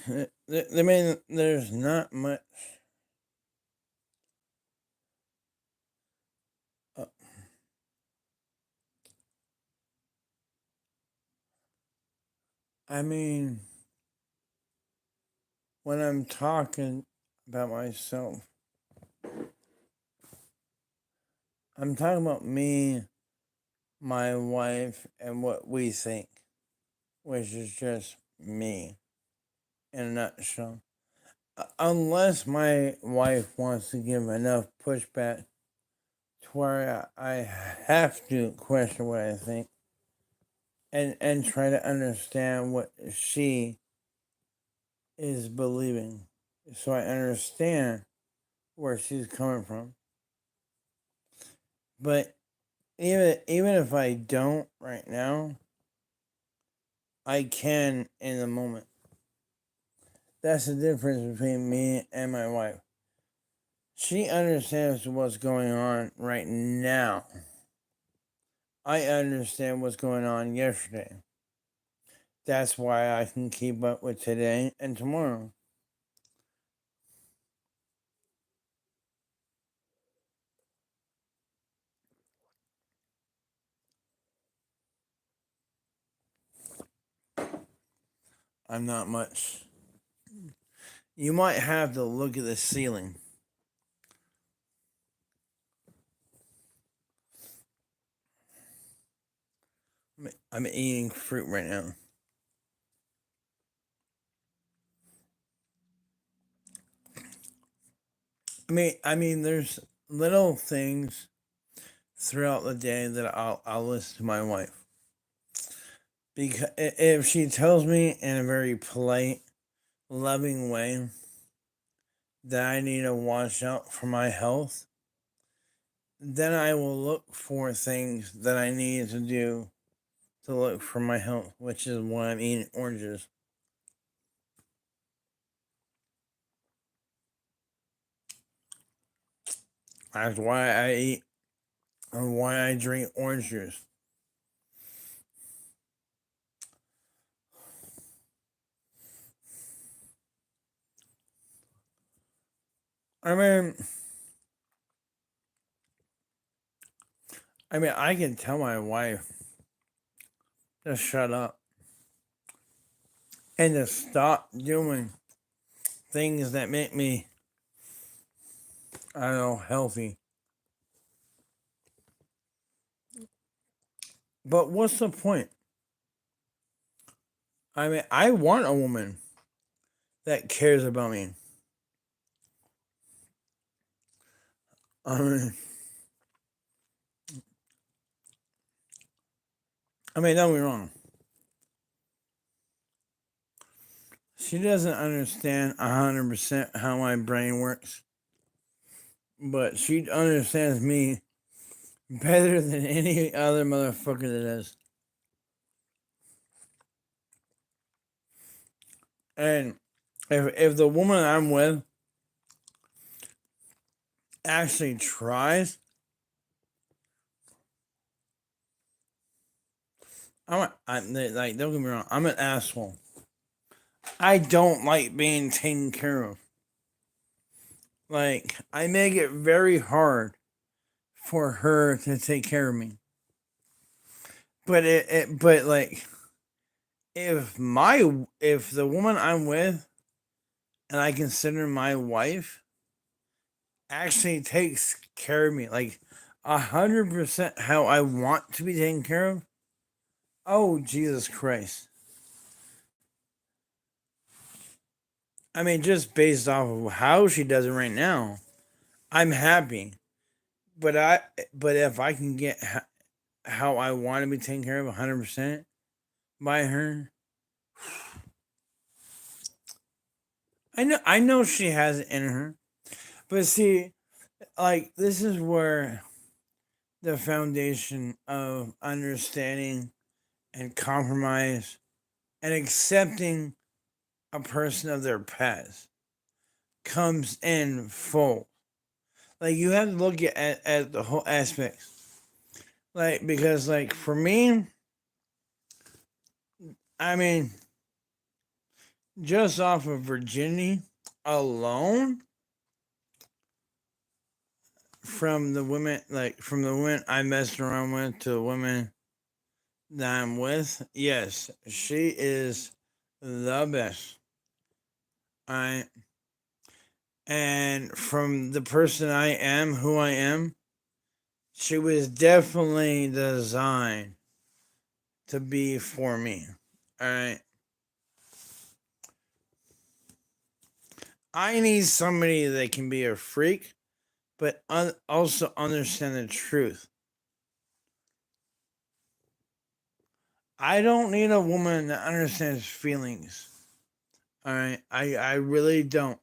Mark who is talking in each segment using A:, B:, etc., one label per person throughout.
A: I mean, there's not much. Uh, I mean, when I'm talking about myself, I'm talking about me, my wife, and what we think, which is just me in a nutshell. Unless my wife wants to give enough pushback to where I have to question what I think and try to understand what she is believing, so I understand where she's coming from. But even if I don't right now, I can in the moment. That's the difference between me and my wife. She understands what's going on right now. I understand what's going on yesterday. That's why I can keep up with today and tomorrow. I'm not much. You might have to look at the ceiling. I'm eating fruit right now. I mean, there's little things throughout the day that I'll listen to my wife, because if she tells me in a very polite, loving way that I need to watch out for my health, then I will look for things that I need to do to look for my health, which is why I'm eating oranges. That's why I eat and why I drink orange juice. I mean, I can tell my wife to shut up and to stop doing things that make me, I don't know, healthy. But what's the point? I want a woman that cares about me. I mean, don't get me wrong. She doesn't understand 100% how my brain works, but she understands me better than any other motherfucker that does. And if the woman I'm with actually tries, like, don't get me wrong, I'm an asshole. I don't like being taken care of. Like, I make it very hard for her to take care of me. But like, if the woman I'm with and I consider my wife actually takes care of me, like 100% how I want to be taken care of, oh Jesus Christ. Just based off of how she does it right now, I'm happy. But if I can get how I want to be taken care of 100% by her, I know she has it in her. But see, like, this is where the foundation of understanding and compromise and accepting a person of their past comes in full. Like, you have to look at the whole aspect. Like, because, like, for me, I mean, just off of virginity alone, from the women I messed around with to the women that I'm with, yes, she is the best. I and from the person I am, who I am, she was definitely designed to be for me. All right. I need somebody that can be a freak, but also understand the truth. I don't need a woman that understands feelings. All right. I really don't.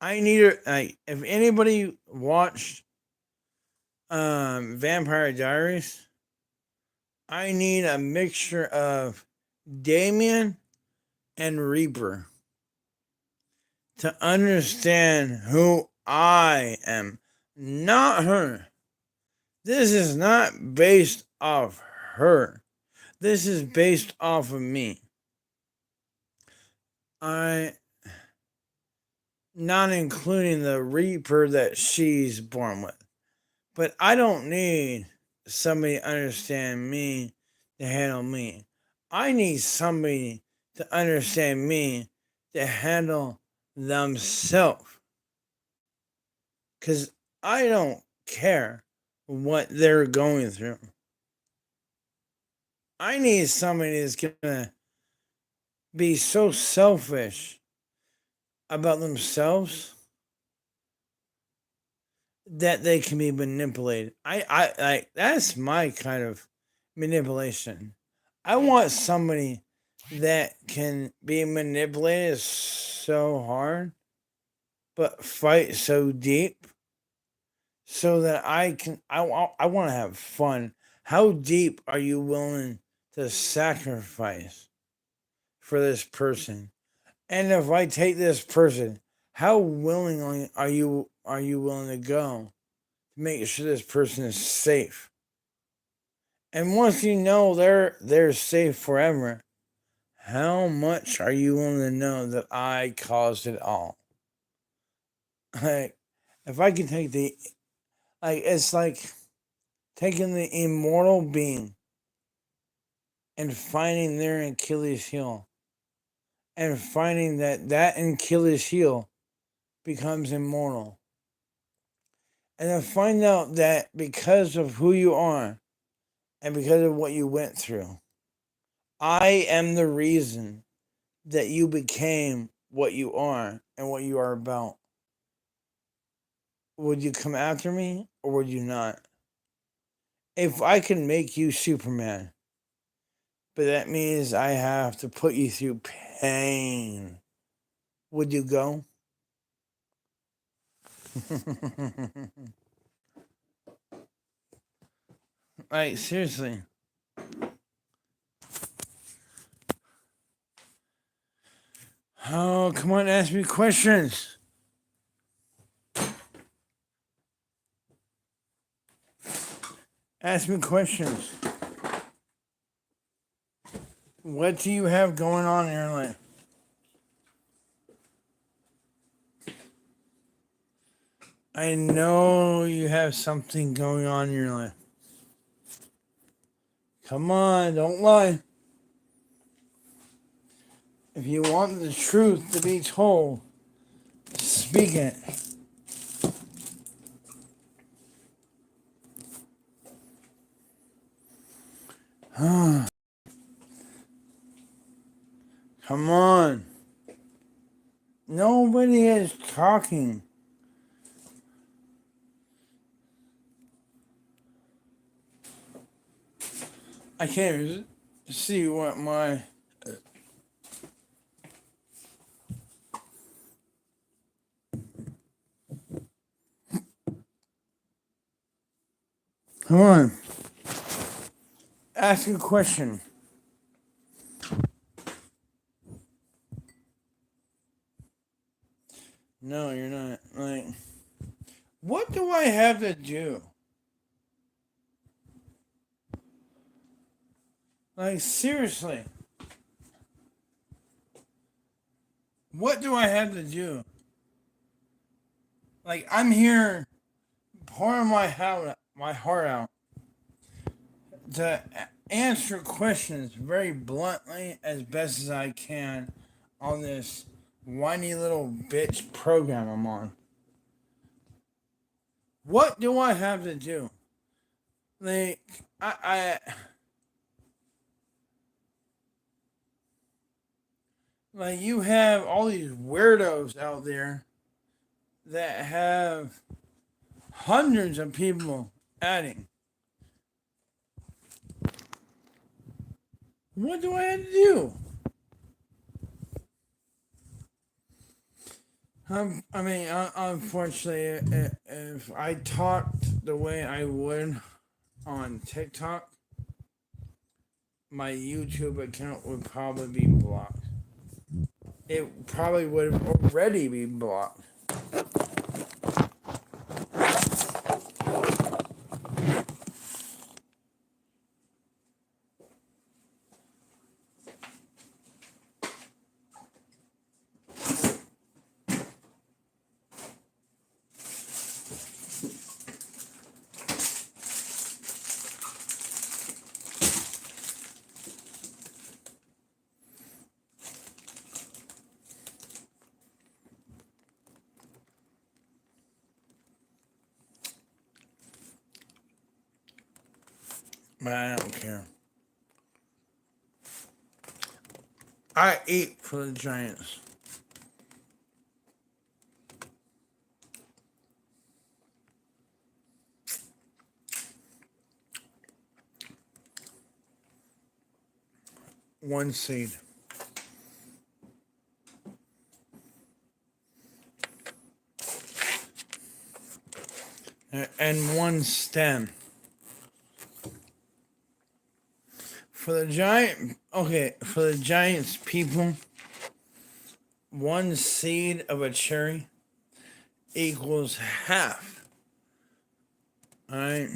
A: I need her. Like, if anybody watched Vampire Diaries, I need a mixture of Damien and Reaper to understand who I am, not her. This is not based off her. This is based off of me. I not including the Reaper that she's born with. But I don't need somebody to understand me to handle me. I need somebody to understand me to handle themselves. Because I don't care what they're going through. I need somebody that's going to be so selfish about themselves that they can be manipulated. I like that's my kind of manipulation. I want somebody that can be manipulated so hard, but fight so deep, so that I can. I want to have fun. How deep are you willing to sacrifice for this person? And if I take this person, how willingly are you willing to go to make sure this person is safe? And once you know they're safe forever, how much are you willing to know that I caused it all? Like, if I can take it's like taking the immortal being and finding their Achilles heel, and finding that Achilles heel becomes immortal, and then find out that because of who you are and because of what you went through, I am the reason that you became what you are and what you are about. Would you come after me or would you not? If I can make you Superman, but that means I have to put you through pain, would you go? Like, seriously. Oh, come on, ask me questions. Ask me questions. What do you have going on in your life? I know you have something going on in your life. Come on, don't lie. If you want the truth to be told, speak it. Come on. Nobody is talking. I can't even see what my. Come on. Ask a question. No, you're not. Like, what do I have to do? Like, seriously. What do I have to do? Like, I'm here pouring my heart out to answer questions very bluntly as best as I can on this whiny little bitch program I'm on. What do I have to do? Like, I like you have all these weirdos out there that have hundreds of people adding. What do I have to do? I mean, unfortunately, if I talked the way I would on TikTok, my YouTube account would probably be blocked. It probably would already be blocked. But I don't care. I eat for the Giants. One seed. And one stem. For the for the Giants people, one seed of a cherry equals half. Alright?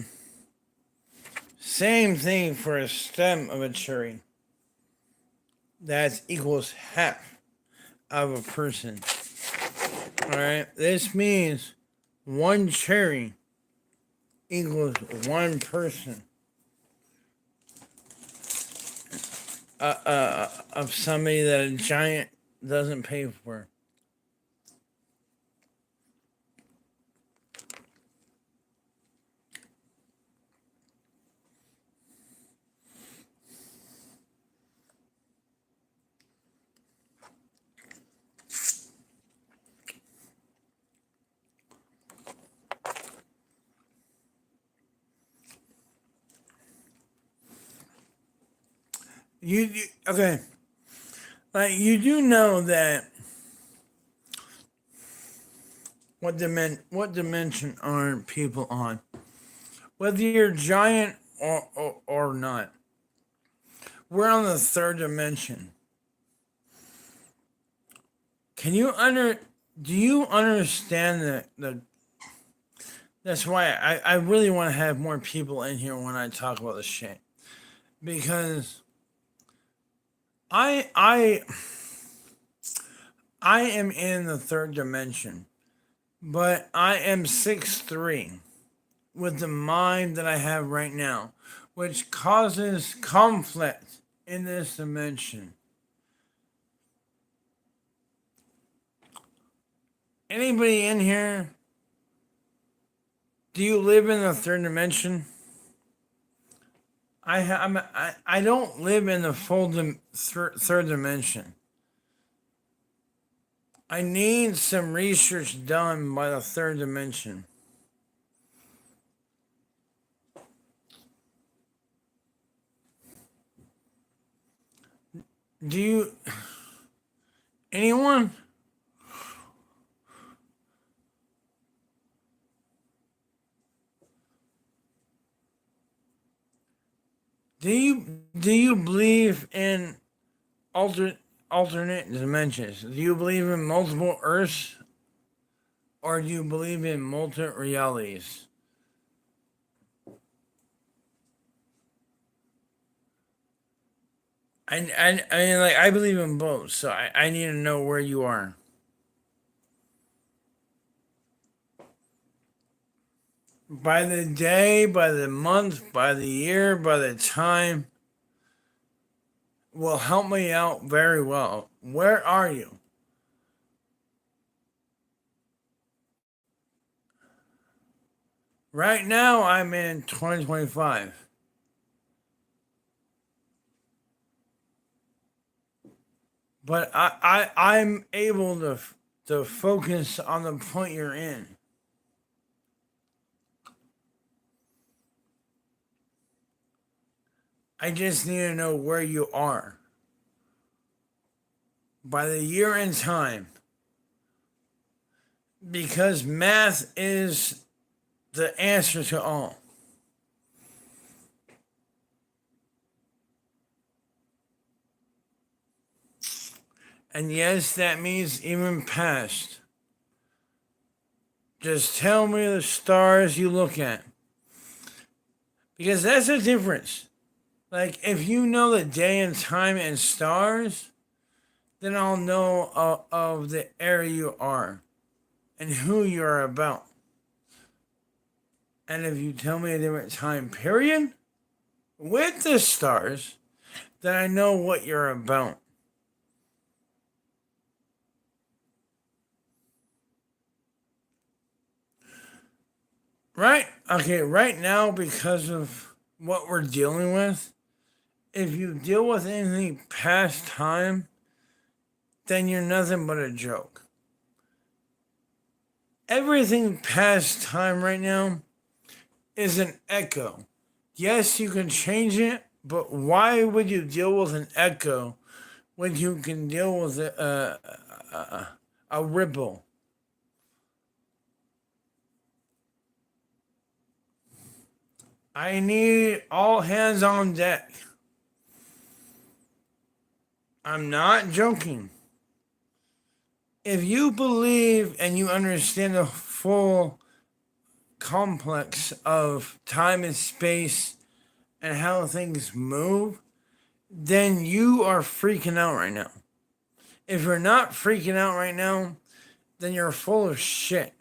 A: Same thing for a stem of a cherry. That equals half of a person. Alright? This means one cherry equals one person of somebody that a giant doesn't pay for. You okay? Like you do know that what dimension are people on? Whether you're giant or not, we're on the third dimension. Can you do you understand the that's why I really want to have more people in here when I talk about this shit. Because I am in the third dimension, but I am 6'3" with the mind that I have right now, which causes conflict in this dimension. Anybody in here? Do you live in the third dimension? I don't live in the full third dimension. I need some research done by the third dimension. Do you... Anyone? Do you believe in alternate dimensions? Do you believe in multiple Earths, or do you believe in multiple realities? I mean, like, I believe in both, so I need to know where you are. By the day, by the month, by the year, by the time will help me out very well. Where are you? Right now, I'm in 2025. But I'm able to focus on the point you're in. I just need to know where you are. By the year and time. Because math is the answer to all. And yes, that means even past. Just tell me the stars you look at. Because that's the difference. Like, if you know the day and time and stars, then I'll know of the area you are and who you're about. And if you tell me a different time period with the stars, then I know what you're about. Right? Okay, right now, because of what we're dealing with, if you deal with anything past time, then you're nothing but a joke. Everything past time right now is an echo. Yes, you can change it, but why would you deal with an echo when you can deal with a ripple? I need all hands on deck. I'm not joking. If you believe and you understand the full complex of time and space and how things move, then you are freaking out right now. If you're not freaking out right now, then you're full of shit.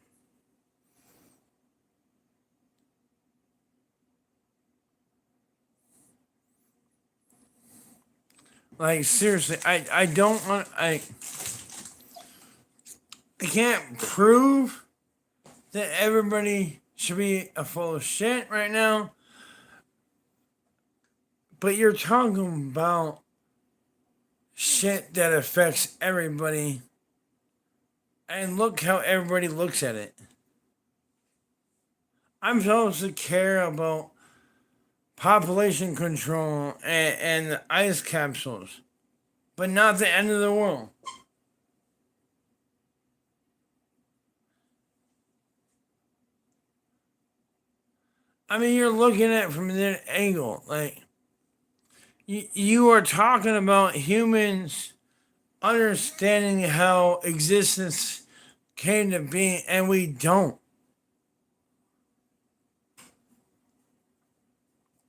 A: Like, seriously, I don't want, I can't prove that everybody should be a full of shit right now, but you're talking about shit that affects everybody, and look how everybody looks at it. I'm supposed to care about population control and the ice capsules, but not the end of the world. I mean, you're looking at it from that angle. Like, you are talking about humans understanding how existence came to be, and we don't.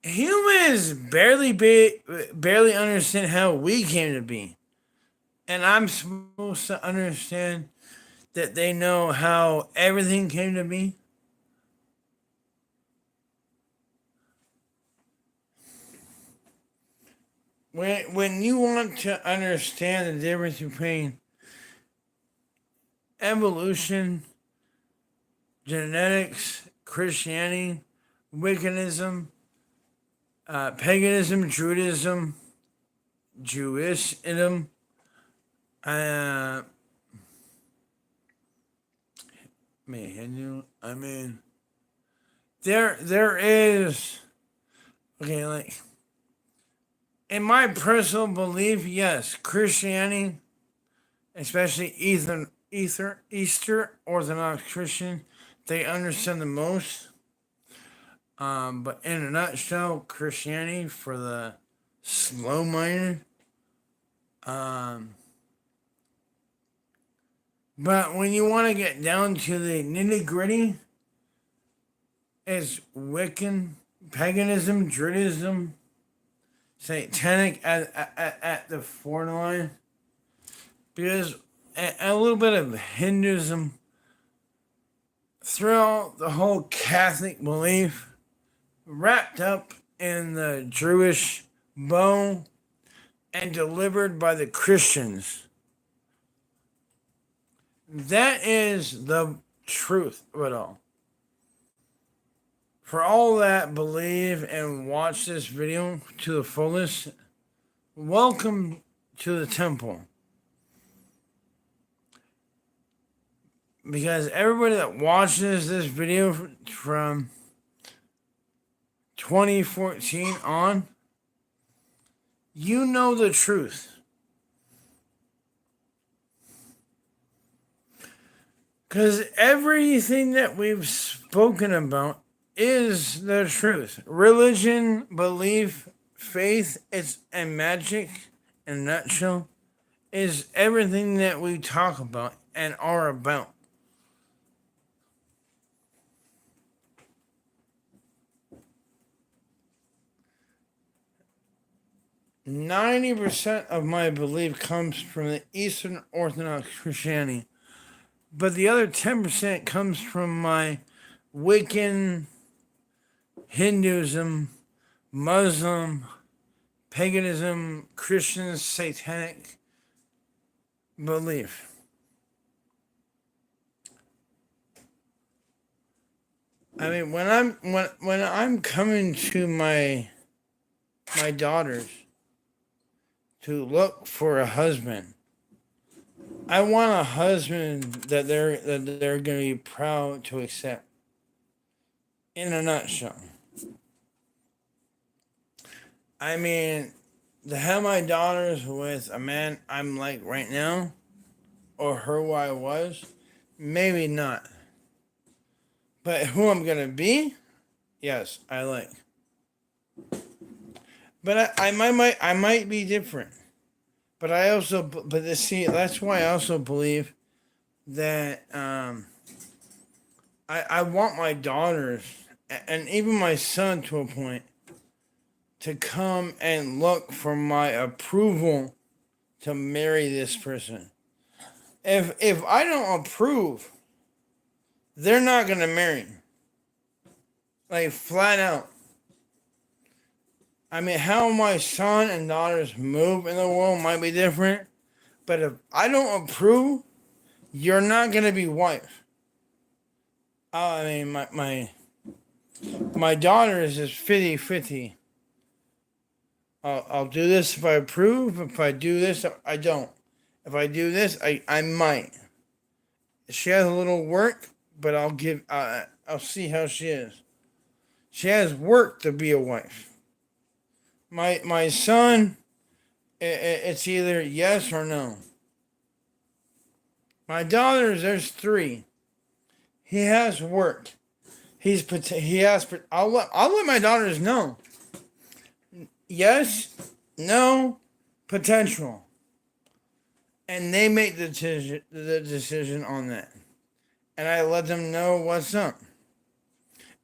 A: Humans barely understand how we came to be, and I'm supposed to understand that they know how everything came to be. When you want to understand the difference between evolution, genetics, Christianity, Wiccanism, paganism, Judaism, Jewishism, uh, Hindu. I mean, there is, okay, like, in my personal belief, yes, Christianity, especially Easter Orthodox Christian, they understand the most. But in a nutshell, Christianity for the slow minded. Um, but when you want to get down to the nitty gritty, it's Wiccan, paganism, Druidism, satanic at the borderline, because a little bit of Hinduism throughout the whole Catholic belief, wrapped up in the Jewish bow and delivered by the Christians. That is the truth of it all. For all that believe and watch this video to the fullest, welcome to the temple. Because everybody that watches this video from 2014 on, you know the truth. Because everything that we've spoken about is the truth. Religion, belief, faith, and magic, in a nutshell, is everything that we talk about and are about. %90 of my belief comes from the Eastern Orthodox Christianity, but the other 10% comes from my Wiccan, Hinduism, Muslim, paganism, Christian, satanic belief. I mean, when I'm coming to my daughters to look for a husband, I want a husband that they're going to be proud to accept. In a nutshell. I mean, to have my daughters with a man I'm like right now, or who I was, maybe not. But who I'm gonna be, yes, I like. But I might be different. But I also, but see, that's why I also believe that I want my daughters and even my son to a point to come and look for my approval to marry this person. If I don't approve, they're not gonna marry. Like flat out. I mean, how my son and daughters move in the world might be different, but if I don't approve, you're not gonna be wife. I mean, my daughter is just 50-50. I'll do this if I approve. If I do this, I don't. If I do this, I might. She has a little work, but I'll see how she is. She has work to be a wife. My son, it's either yes or no. My daughters, there's 3. He has work. He has. I'll let my daughters know. Yes, no, potential, and they make the decision on that, and I let them know what's up.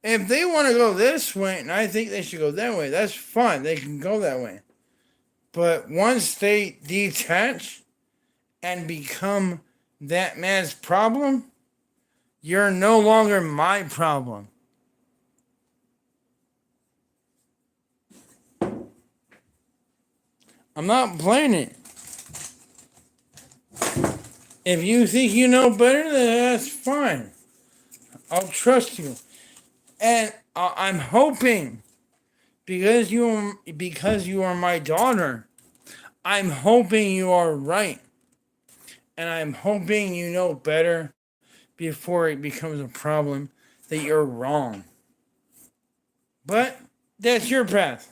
A: If they want to go this way, and I think they should go that way, that's fine. They can go that way. But once they detach and become that man's problem, you're no longer my problem. I'm not playing it. If you think you know better, then that's fine. I'll trust you. And I'm hoping, because you are my daughter, I'm hoping you are right. And I'm hoping you know better before it becomes a problem that you're wrong. But that's your path.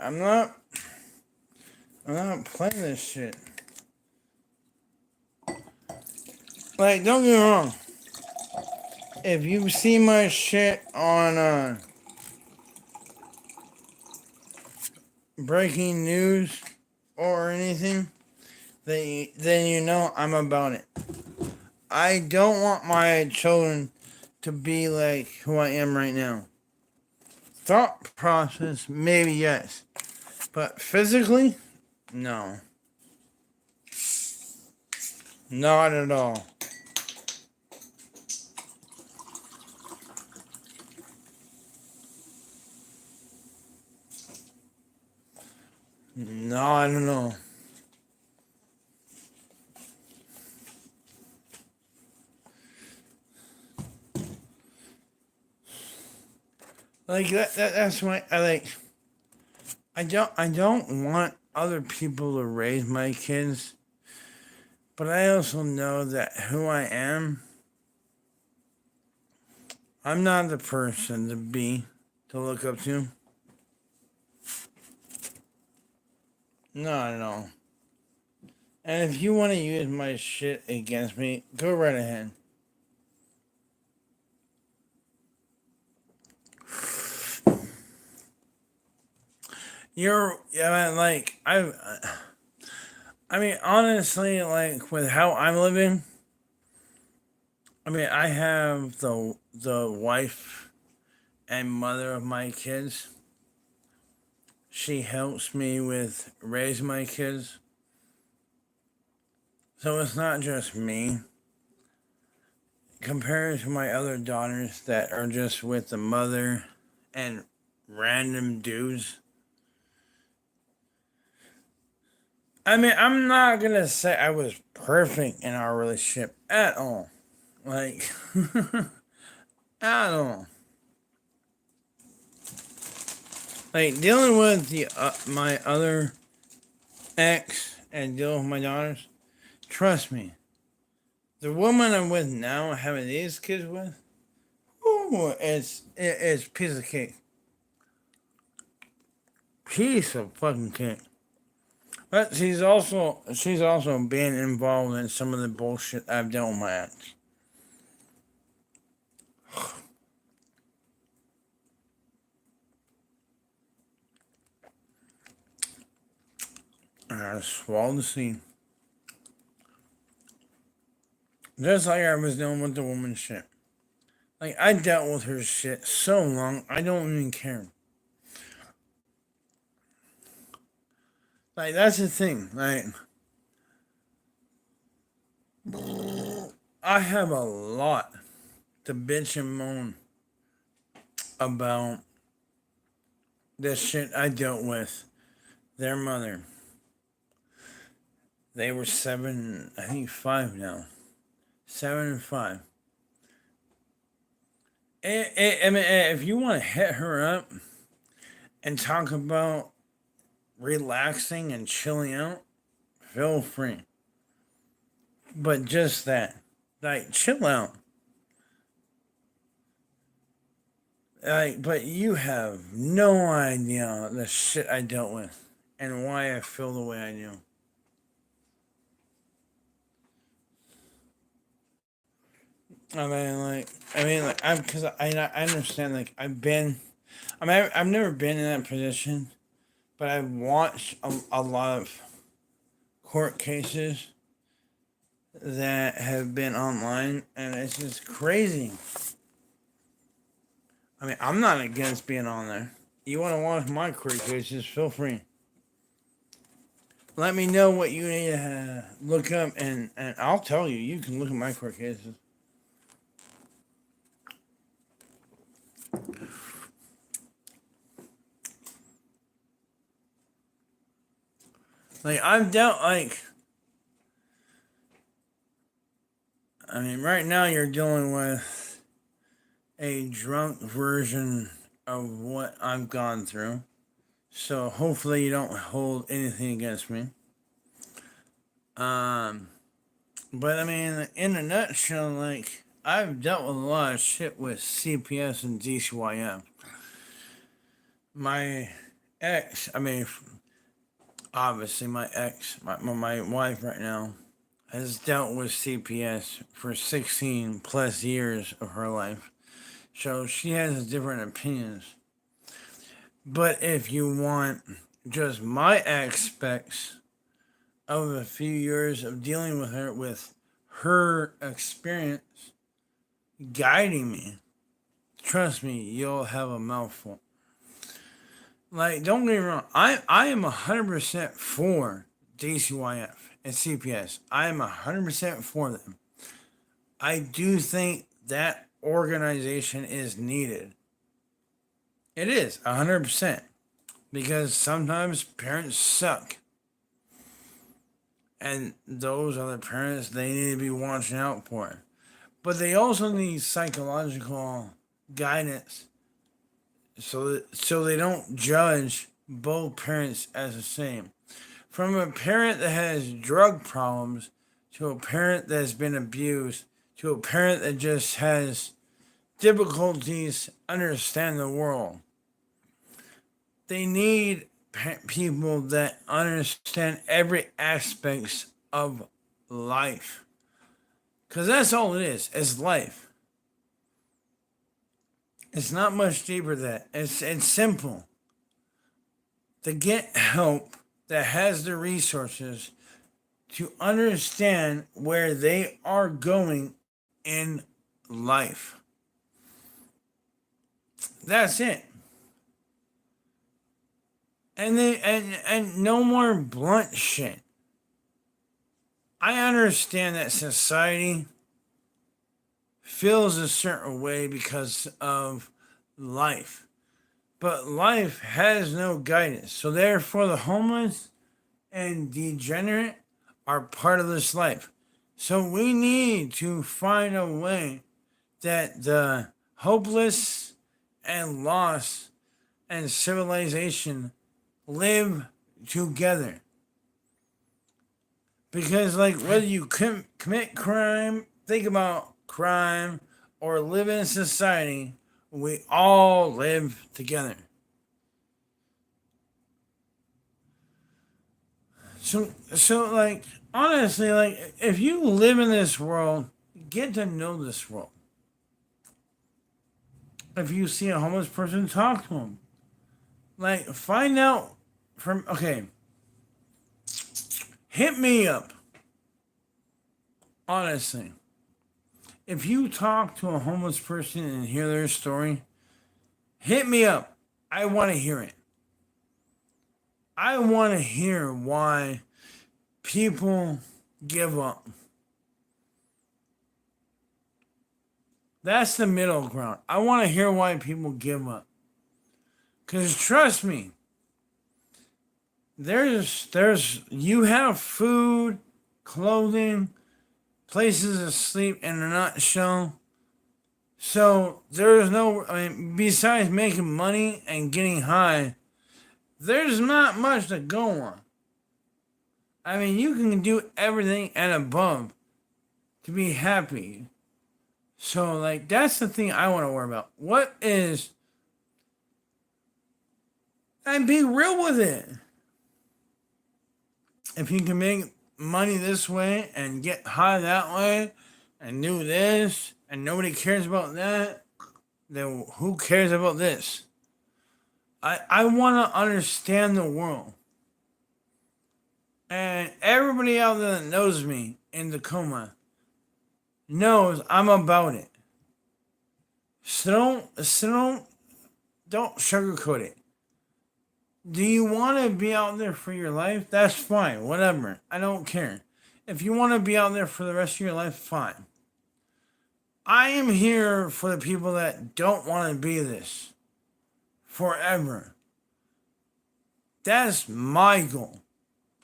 A: I'm not playing this shit. Like, don't get me wrong. if you see my shit on breaking news or anything, then you know I'm about it. I don't want my children to be like who I am right now. Thought process, maybe yes. But physically, no. Not at all. Not at all. Like that's why I like I don't want other people to raise my kids, but I also know that who I am, I'm not the person to look up to. Not at all. And if you want to use my shit against me, go right ahead. I mean, honestly, like with how I'm living, I mean, I have the wife and mother of my kids. She helps me with raising my kids. So it's not just me. Compared to my other daughters that are just with the mother and random dudes. I mean, I'm not gonna say I was perfect in our relationship at all. Like, at all. Like, dealing with my other ex and dealing with my daughters, trust me, the woman I'm with now, having these kids with, ooh, it's piece of cake. Piece of fucking cake. But she's also been involved in some of the bullshit I've done with my ex. And I swallowed the scene. Just like I was dealing with the woman's shit. Like, I dealt with her shit so long, I don't even care. Like, that's the thing. Like, I have a lot to bitch and moan about the shit I dealt with their mother. They were 7, I think 5 now. 7 and 5. I mean, if you want to hit her up and talk about relaxing and chilling out, feel free. But just that. Like, chill out. Like, but you have no idea the shit I dealt with and why I feel the way I do. Because I understand, like, I've never been in that position, but I've watched a lot of court cases that have been online, and it's just crazy. I mean, I'm not against being on there. You want to watch my court cases, feel free. Let me know what you need to look up, and I'll tell you. You can look at my court cases. Like, I've dealt, like, I mean, right now you're dealing with a drunk version of what I've gone through. So hopefully you don't hold anything against me. But I mean, in a nutshell, like, I've dealt with a lot of shit with CPS and DCYF. My ex, I mean, obviously my ex, my wife right now, has dealt with CPS for 16 plus years of her life. So she has different opinions. But if you want just my aspects of a few years of dealing with her experience guiding me, trust me, you'll have a mouthful. Like, don't get me wrong, I am 100% for DCYF and CPS. I am 100% for them. I do think that organization is needed. It is 100%, because sometimes parents suck. And those other parents, they need to be watching out for. But they also need psychological guidance, so they don't judge both parents as the same. From a parent that has drug problems to a parent that's been abused to a parent that just has difficulties understanding the world. They need people that understand every aspect of life. Because that's all it is. It's life. It's not much deeper than that. It's simple. To get help that has the resources to understand where they are going in life. That's it. And no more blunt shit. I understand that society feels a certain way because of life. But life has no guidance. So therefore the homeless and degenerate are part of this life. So we need to find a way that the hopeless and lost and civilization live together. Because, like, whether you commit crime, think about crime, or live in society, we all live together. So, like, honestly, like, if you live in this world, get to know this world. If you see a homeless person, talk to them. Like, find out from, okay, hit me up. Honestly, if you talk to a homeless person and hear their story, hit me up. I want to hear it. I want to hear why people give up. That's the middle ground. I want to hear why people give up. Because trust me, you have food, clothing, places to sleep in a nutshell. So there's no, besides making money and getting high, there's not much to go on. I mean, you can do everything and above to be happy. So, like, that's the thing I want to worry about. What is, and be real with it. If you can make money this way and get high that way and do this and nobody cares about that, then who cares about this? I want to understand the world. And everybody out there that knows me in Tacoma knows I'm about it. So don't sugarcoat it. Do you want to be out there for your life? That's fine. Whatever. I don't care. If you want to be out there for the rest of your life, fine. I am here for the people that don't want to be this forever. That's my goal.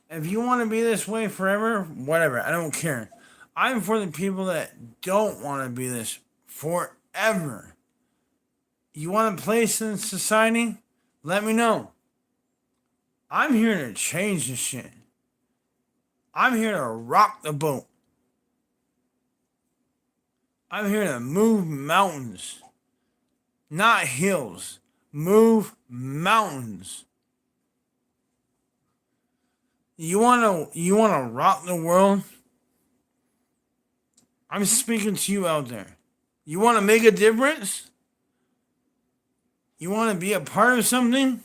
A: If you want to be this way forever, whatever. I don't care. I'm for the people that don't want to be this forever. You want a place in society? Let me know. I'm here to change this shit. I'm here to rock the boat. I'm here to move mountains. Not hills. Move mountains. You wanna rock the world? I'm speaking to you out there. You want to make a difference? You want to be a part of something?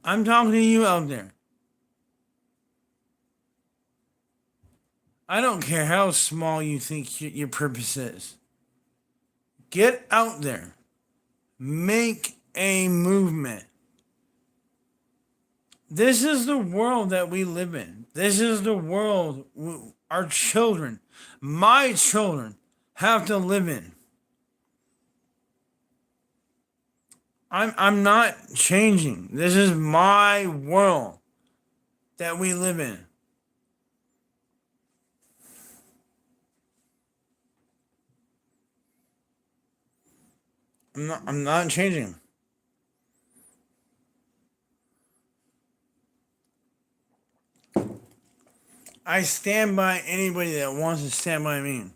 A: I'm talking to you out there. I don't care how small you think your purpose is. Get out there. Make a movement. This is the world that we live in. This is the world our children, my children, have to live in. I'm not changing. This is my world that we live in. I'm not changing. I stand by anybody that wants to stand by me.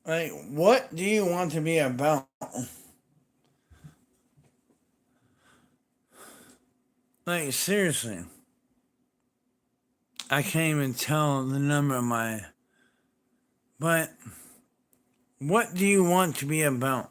A: Like, what do you want to be about? Like, seriously. I can't even tell the number of my... But, what do you want to be about?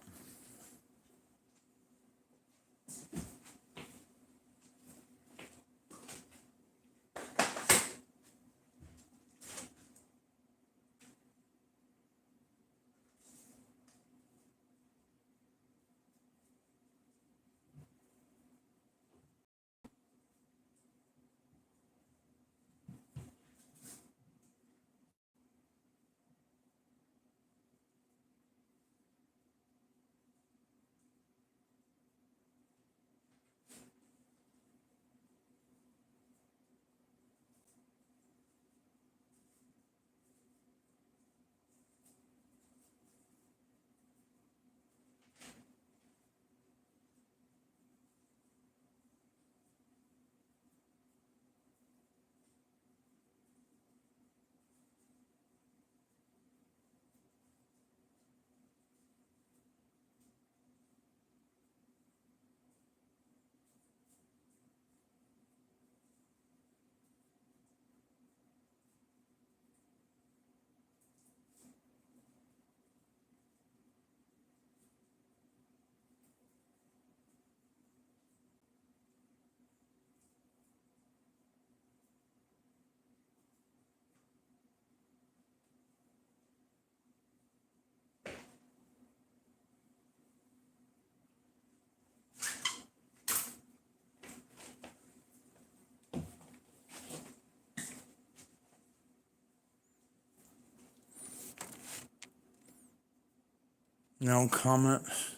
A: No comments.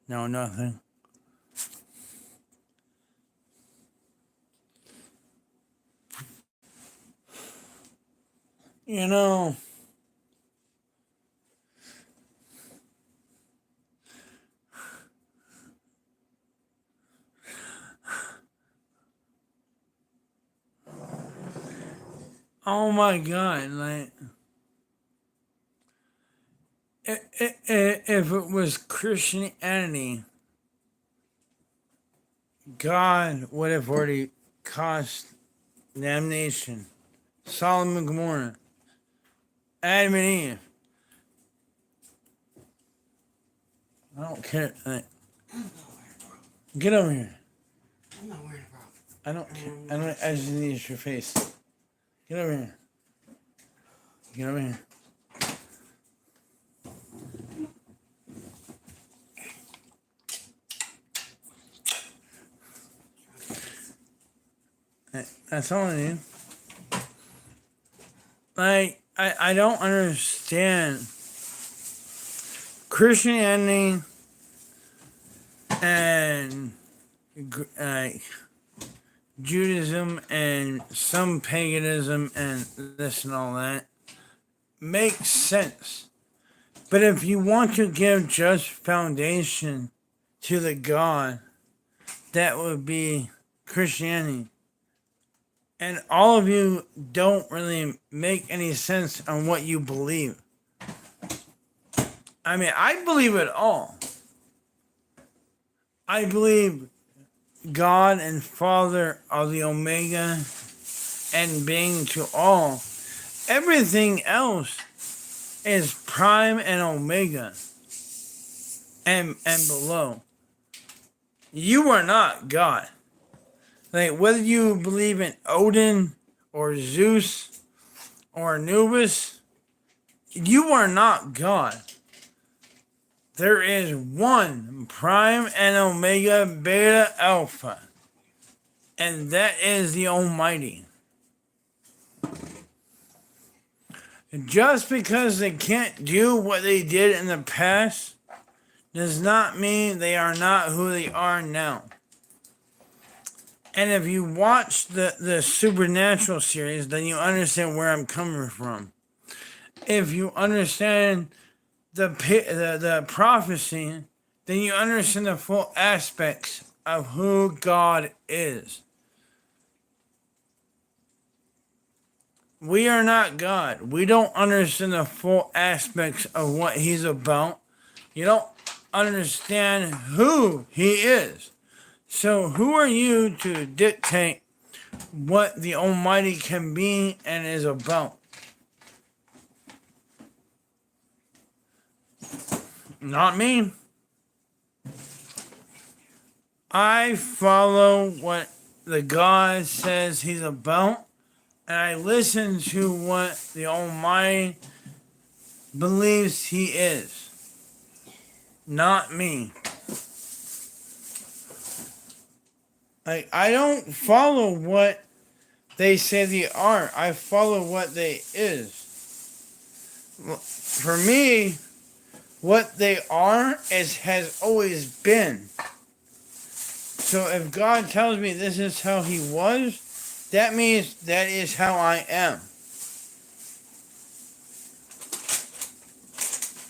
A: No nothing. You know... Oh my God, like... If it was Christianity, God would have already caused damnation. Sodom and Gomorrah. Adam and Eve. I don't care. Like, get over here.
B: I'm not worried about.
A: I don't care. I just need your face. Get over here. Get over here. That's all I need. Like, I don't understand Christianity and like Judaism and some paganism and this and all that makes sense. But if you want to give just foundation to the God, that would be Christianity. And all of you don't really make any sense on what you believe. I mean, I believe it all. I believe God and Father are the Omega and being to all. Everything else is prime and Omega and below. You are not God. Like whether you believe in Odin or Zeus or Anubis, you are not God. There is one prime and Omega Beta Alpha, and that is the Almighty. Just because they can't do what they did in the past does not mean they are not who they are now. And if you watch the Supernatural series, then you understand where I'm coming from. If you understand the prophecy, then you understand the full aspects of who God is. We are not God. We don't understand the full aspects of what He's about. You don't understand who He is. So, who are you to dictate what the Almighty can be and is about? Not me. I follow what the God says He's about, and I listen to what the Almighty believes He is. Not me. Like, I don't follow what they say they are. I follow what they is. For me, what they are has always been. So if God tells me this is how He was, that means that is how I am.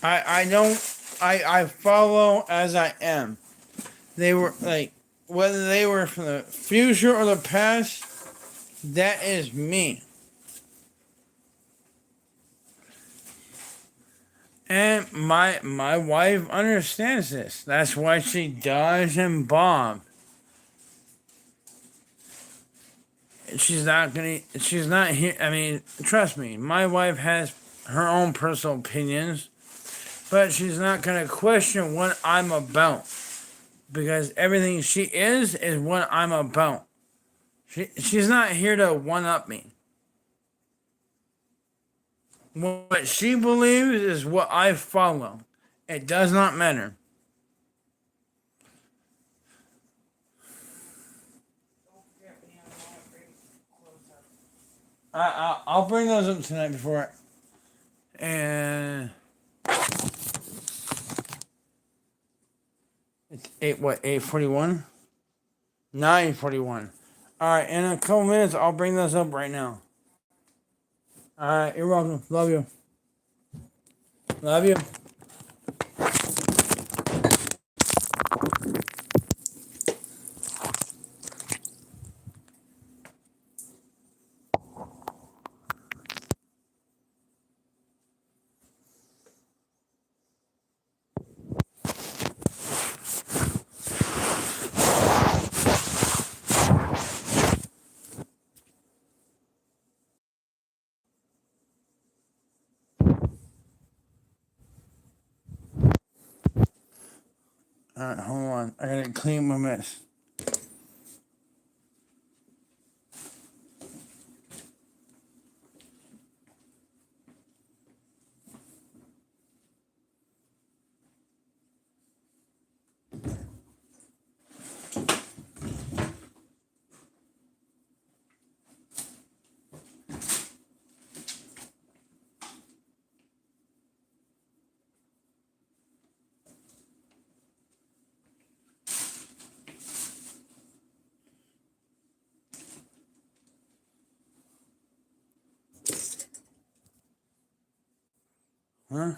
A: I follow as I am. They were like, whether they were from the future or the past, that is me. And my wife understands this. That's why she dodged and bombed. She's not here. I mean, trust me, my wife has her own personal opinions, but she's not gonna question what I'm about. Because everything she is what I'm about. She's not here to one up me. What she believes is what I follow. It does not matter. I'll bring those up tonight before. And it's 8:41? 9:41. Alright, in a couple minutes I'll bring those up right now. Alright, you're welcome. Love you. Love you. Alright, hold on. I gotta clean my mess. Huh?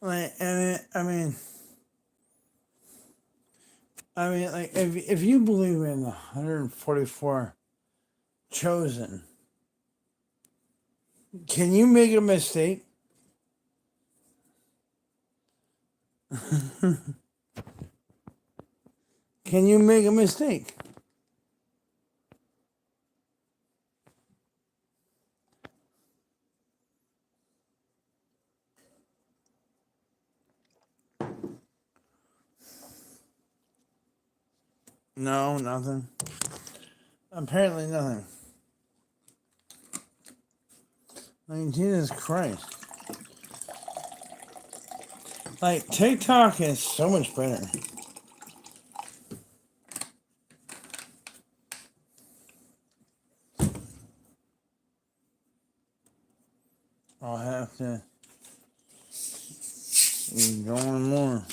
A: Like, I mean, if you believe in the 144 chosen, can you make a mistake? Can you make a mistake? No, nothing. Apparently nothing. Like, Jesus Christ. Like, TikTok is so much better. I'll have to go on more.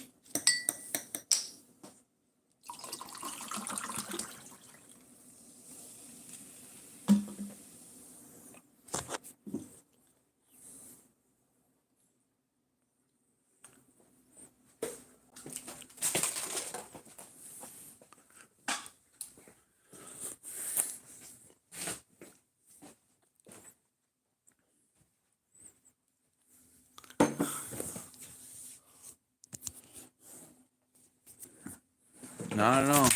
A: Not at all.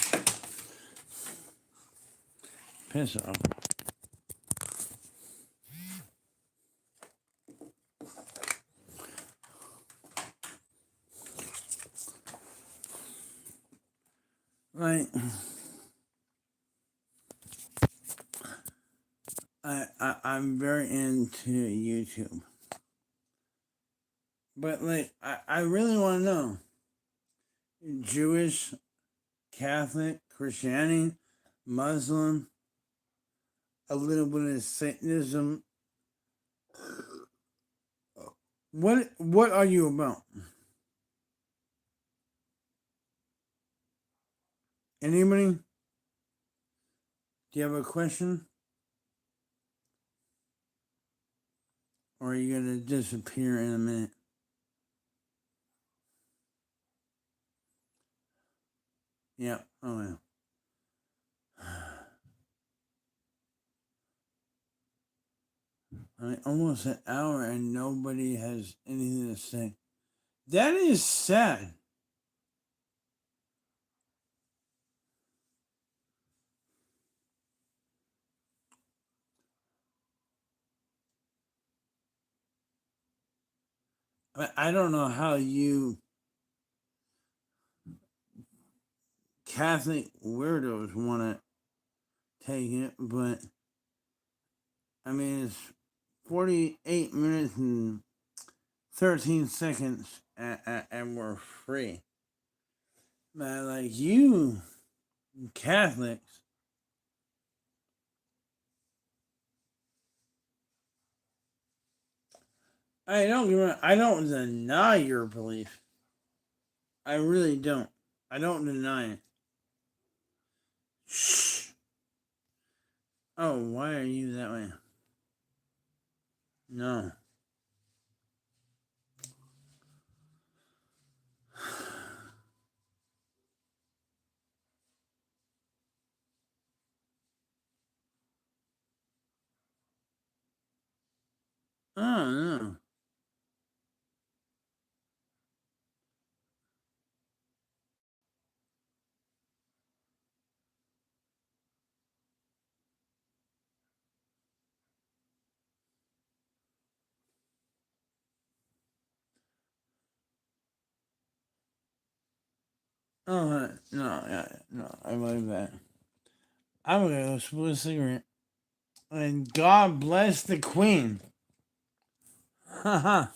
A: Piss off. Like, I'm very into YouTube. But, like, I really want to know Jewish, Catholic, Christianity, Muslim, a little bit of Satanism. What are you about? Anybody? Do you have a question? Or are you gonna disappear in a minute? Yeah. Oh yeah. I mean, almost an hour and nobody has anything to say. That is sad. I don't know how you Catholic weirdos want to take it, but I mean, it's 48 minutes and 13 seconds, and we're free. Man, like you Catholics, I don't deny your belief. I really don't. I don't deny it. Shh. Oh, why are you that way? No. Oh no. Oh no, yeah, no, I believe that. I'm gonna go smoke a cigarette. And God bless the Queen. Haha.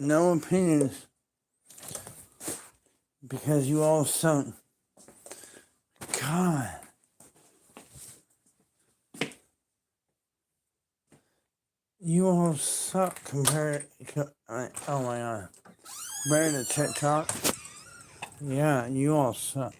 A: No opinions. Because you all suck. God. You all suck compared to, oh my God. Compared to TikTok. Yeah, you all suck.